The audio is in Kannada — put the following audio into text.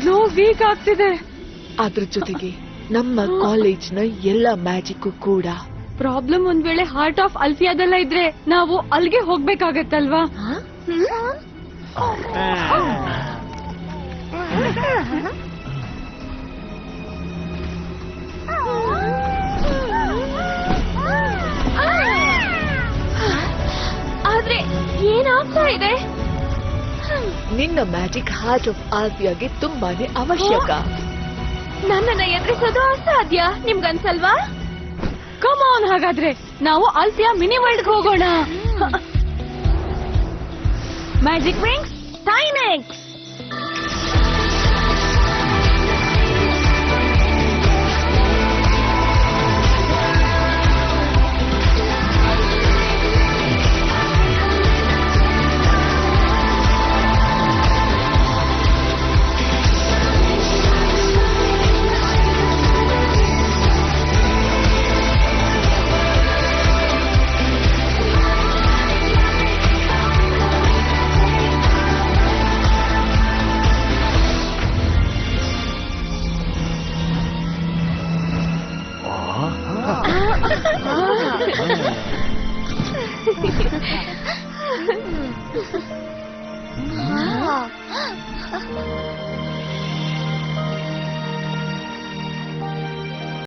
ಗ್ಲೋ ವೀಕ್ ಆಗ್ತಿದೆ. ಅದ್ರ ಜೊತೆಗೆ ನಮ್ಮ ಕಾಲೇಜ್ನ ಎಲ್ಲ ಮ್ಯಾಜಿಕ್ ಕೂಡ. ಪ್ರಾಬ್ಲಮ್ ಒಂದ್ ವೇಳೆ ಹಾರ್ಟ್ ಆಫ್ ಅಲ್ಫಿಯಾದೆಲ್ಲ ಇದ್ರೆ ನಾವು ಅಲ್ಲಿಗೆ ಹೋಗ್ಬೇಕಾಗತ್ತಲ್ವಾ? ಆದ್ರೆ ಏನಾಗ್ತಾ ಇದೆ? ನಿನ್ನ ಮ್ಯಾಜಿಕ್ ಹಾರ್ಟ್ ಆಫ್ ಆಲ್ಫಿಯಾಗೆ ತುಂಬಾನೇ ಅವಶ್ಯಕ. ನನ್ನನ್ನ ಎದುರಿಸೋದು ಅಸಾಧ್ಯ, ನಿಮ್ಗನ್ಸಲ್ವಾ? ಕಮ್ ಆನ್, ಹಾಗಾದ್ರೆ ನಾವು ಆಲ್ಫಿಯಾ ಮಿನಿ ವರ್ಲ್ಡ್ ಹೋಗೋಣ. Magic wings ಟೈನೆಕ್ಸ್.